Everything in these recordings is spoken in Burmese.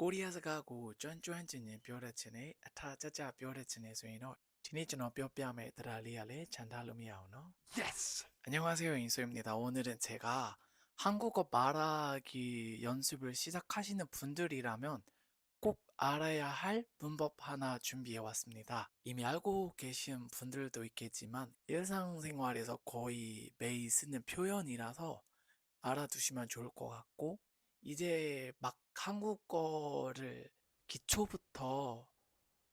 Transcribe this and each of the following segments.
ကိုရီးယားစကားကိုကျွမ်းကျွမ်းကျင်ကျင်ပြောတတ်ခြင်းနဲ့အထာကျကျပြောတတ်ခြင်းနဲ့ဆိုရင်တော့ဒီနေ့ကျွန်တော်ပြောပြမယ့်တရားလေးကလည်းခြံထားလို့မရအောင်နော် Yes! 안녕하세요 인소입니다. 오늘은 제가 한국어 말하기 연습을 시작하시는 분들이라면 꼭 알아야 할 문법 하나 준비해 왔습니다. 이미 알고 계신 분들도 있겠지만 일상생활에서 거의 매일 쓰는 표현이라서 알아두시면 좋을 것 같고 이제 막 한국어를 기초부터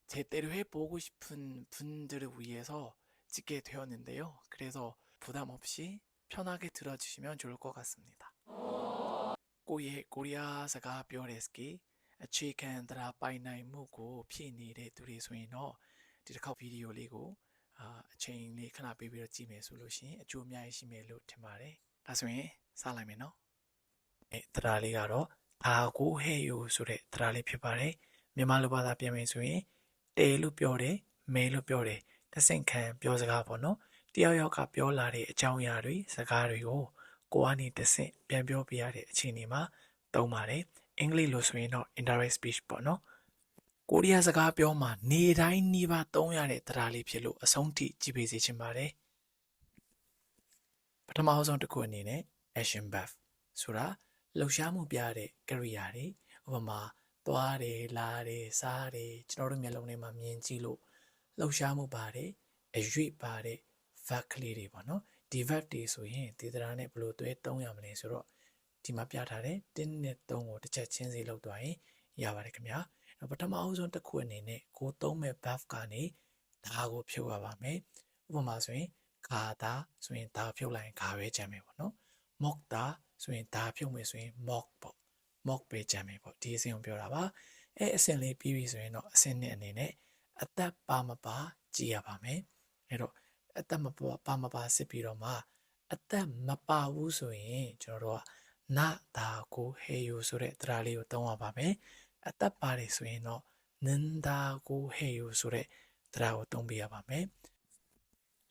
제대로 해보고 싶은 분들을 위해서 찍게 되었는데요. 그래서 부담 없이 편하게 들어주시면 좋을 것 같습니다. 코리아사가 뼈레스키 치킨드라 바이나이 무고 피니레 둘이 소인어 디르카 비디오 리고 체인 리ခဏပေးပြီးတော့ကြည့်မယ်ဆိုလို့ရှိရင်အကျိုးအများကြီးရှိမယ်လို့ထင်ပါတယ်။ဒါဆိုရင်စလိုက်မယ်နော်။တရားလေးကတော့ဒါကိုဟဲ့ယူဆိုတဲ့တရားလေးဖြစ်ပါတယ်။မြန်မာလိုဘာသာပြန်မယ်ဆိုရင်တဲလို့ပြောတယ်မဲလို့ပြောတယ်တဆင့်ခံပြောစကားပေါ့နော်။တယောက်ယောက်ကပြောလာတဲ့အကြောင်းအရာတွေစကားတွေကိုကိုကနေတဆင့်ပြန်ပြောပြရတဲ့အခြေအနေမှာသုံးပါတယ်။အင်္ဂလိပ်လိုဆိုရင်တော့ indirect speech ပေါ့နော်။ကိုရီးယားစကားပြောမှာနေတိုင်းနှီးပါသုံးရတဲ့တရားလေးဖြစ်လို့အဆုံးထိကြည့်ပေးစေချင်ပါတယ်။ပထမဆုံးတစ်ခုအနေနဲ့ action verb ဆိုတာလှုပ်ရှားမှုပြတဲ့ကရိယာတွေဥပမာသွားတယ်လာတယ်စားတယ်ကျွန်တော်တို့မျက်လုံးထဲမှာမြင်ကြည့်လို့လှုပ်ရှားမှုပါတယ်အရွေ့ပါတဲ့ verb ကလေးတွေပေါ့နော်ဒီ verb တွေဆိုရင်ဒီတရားနဲ့ဘယ်လိုတွဲသုံးရမလဲဆိုတော့ဒီမှာပြထားတဲ့1နဲ့3ကိုတစ်ချက်ချင်းစီလောက်သွားရင်ရပါတယ်ခင်ဗျာပထမအဆုံးတစ်ခုအနေနဲ့ကိုသုံးမဲ့ verb ကနေဒါကိုဖြုတ်ရပါမယ်ဥပမာဆိုရင်ခါတာဆိုရင်ဒါဖြုတ်လိုက်ရင်ခါပဲကျန်မယ်ပေါ့နော်မော့တာဆိုရင်ဒါဖြုတ်မယ်ဆိုရင် mock ပေါ့ mock ပဲကျန်မယ်ပေါ့ဒီအဆင့်ကိုပြောတာပါအဆင့်လေးပြီးပြီဆိုရင်တော့အဆင့်နှစ်အနေနဲ့အသက်ပါမပါကြည့်ရပါမယ်အဲ့တော့အသက်မပါမပါစစ်ပြီးတော့မှအသက်မပါဘူးဆိုရင်ကျွန်တော်တို့ကနာဒါကိုဟေယိုဆိုတဲ့တရားလေးကိုသုံးရပါမယ်အသက်ပါတယ်ဆိုရင်တော့နန်ဒါကိုဟေယိုဆိုတဲ့တရားကိုသုံးပြရပါမယ်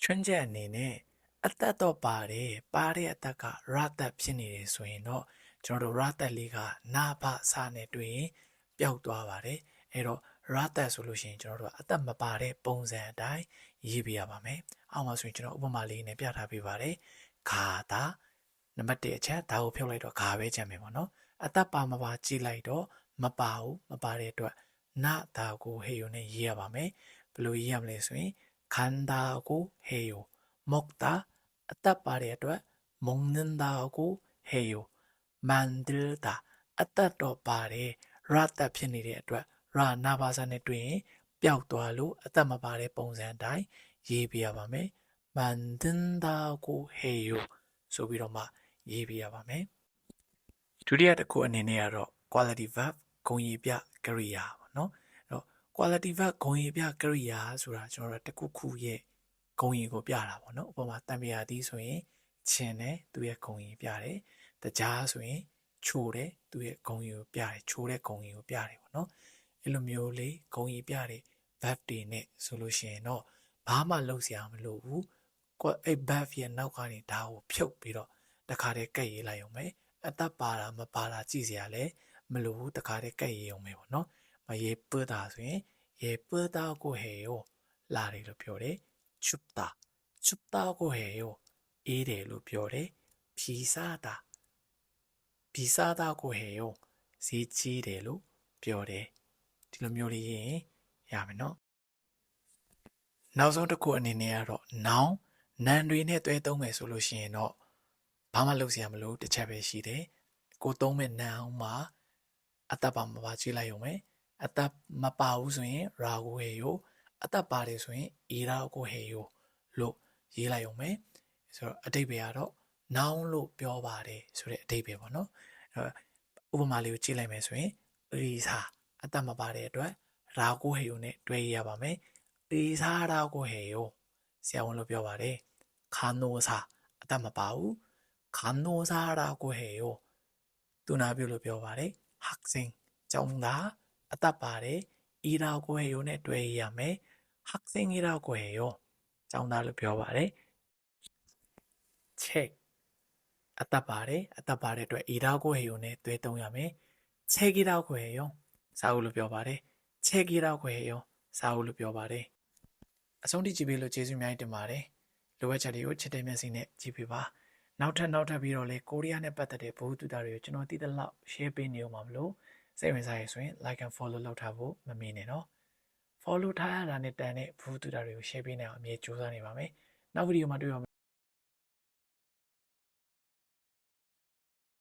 ချွန်းချက်အနေနဲ့အသက်တော့ပါတယ်ပါတဲ့အသက်ကရသက်ဖြစ်နေတယ်ဆိုရင်တော့ကျွန်တော်တို့ရသက်လေးကနာဘစာနဲ့တွေ့ရင်ပျောက်သွားပါတယ်အဲ့တော့ရသက်ဆိုလို့ရှိရင်ကျွန်တော်တို့အသက်မပါတဲ့ပုံစံအတိုင်းရေးပြရပါမယ်အောက်မှာဆိုရင်ကျွန်တော်ဥပမာလေးနဲ့ပြထားပေးပါတယ်ခါတာနံပါတ်1အချက်ဒါကိုဖြုတ်လိုက်တော့ခါပဲကျန်မယ်ပေါ့နော်အသက်ပါမပါကြည့်လိုက်တော့မပါဘူးမပါတဲ့အတွက်နာဒါကိုဟေယိုနဲ့ရေးရပါမယ်ဘယ်လိုရေးရမလဲဆိုရင်ခန္ဓာကိုဟေယို먹다အသက်ပါတဲ့အတွက်먹는다고 해요. 만들다အသက်တော့ပါတယ်ရသက်ဖြစ်နေတဲ့အတွက်ရနာဘာစာနဲ့တွေ့ရင်ပျောက်သွားလို့အသက်မပါတဲ့ပုံစံအတိုင်းရေးပြရပါမယ်။ 만든다고 해요 ဆိုပြီးတော့မှရေးပြရပါမယ်။ဒုတိယတစ်ခုအနေနဲ့ကတော့ quality verb ဂုဏ်ရည်ပြကရိယာပေါ့နော်။အဲ့တော့ quality verb ဂုဏ်ရည်ပြကရိယာဆိုတာကျွန်တော်တို့တစ်ခုခုရဲ့ဂုံရင်ကိုပြတာပေါ့နော်ဥပမာတံပြာသီးဆိုရင်ချင်းတယ်သူရဲ့ဂုံရင်ပြတယ်တကြားဆိုရင်ချိုတယ်သူရဲ့ဂုံရင်ကိုပြတယ်ချိုတဲ့ဂုံရင်ကိုပြတယ်ပေါ့နော်အဲ့လိုမျိုးလေးဂုံရင်ပြတဲ့ verb တွေနဲ့ဆိုလို့ရှိရင်တော့ဘာမှလုပ်စရာမလိုဘူးအဲ့ verb ရဲ့နောက်ကနေဒါကိုဖြုတ်ပြီးတော့တခါတည်းကဲ့ရေးလိုက်အောင်ပဲအသက်ပါတာမပါတာကြည့်စရာလည်းမလိုဘူးတခါတည်းကဲ့ရေးအောင်ပဲပေါ့နော်မရေပွတာဆိုရင်ရေပွတာကိုဟေယောလာတယ်လို့ပြောတယ်춥다. 춥다고 해요. 이래로 뼈래. 비싸다. 비싸다고 해요. 시치래로 뼈래. 뒤로 묘리 야면어. 나우선 듣고 아니네야로 나우 난리네 떼동매 솔루션이노 바말로시야말로 대차베시데 고동매 나우마 아따밤마 바지라요메 아따 마빠우스인 라고 해요. အသက်ပါတယ်ဆိုရင်이라고 해요လို့ရေးလိုက်အောင်မယ်ဆိုတော့အတိတ်ပဲကတော့ noun လို့ပြောပါတယ်ဆိုတဲ့အတိတ်ပဲပေါ့နော်ဥပမာလေးကိုကြည့်လိုက်မယ်ဆိုရင်의사အသက်မပါတဲ့အတွက်라고 해요နဲ့တွဲရပါမယ်의사라고 해요ဆရာဝန်လို့ပြောပါတယ်간호사အသက်မပါဘူး 간호사라고 해요သူနာပြုလို့ပြောပါတယ်학생ကျောင်းသားအသက်ပါတယ်이라고 해요နဲ့တွဲရမယ်학생이라고 해요. 정답을 배워봐래. 책. 아따바래. 아따바래 또 이라고 해요네. 뇌동야매. 책이라고 해요. စာအုပ်လို့ပြောပါတယ်ချက်ကြီးတော့ခွေရောစာအုပ်လို့ပြောပါတယ်အဆုံးထိကြည့်ပေးလို့ကျေးဇူးအများကြီးတင်ပါတယ်လိုအပ်ချက်တွေကိုချစ်တဲ့မျက်စိနဲ့ကြည့်ပေးပါနောက်ထပ်ပြီးတော့လေကိုရီးယားနဲ့ပတ်သက်တဲ့ဘဝတူတာတွေကိုကျွန်တော်သိတဲ့လောက် share ပေးနေအောင်ပါမလို့စိတ်ဝင်စားရဆိုရင် like and follow လုပ်ထားဖို့မမေ့နဲ့နော် follow ထားရတာနဲ့တန်တဲ့ဘဝတူတာတွေကို share ပေးနေအောင်အမြဲကြိုးစားနေပါမယ်နောက်ဗီဒီယိုမှာတွေ့ပါမယ်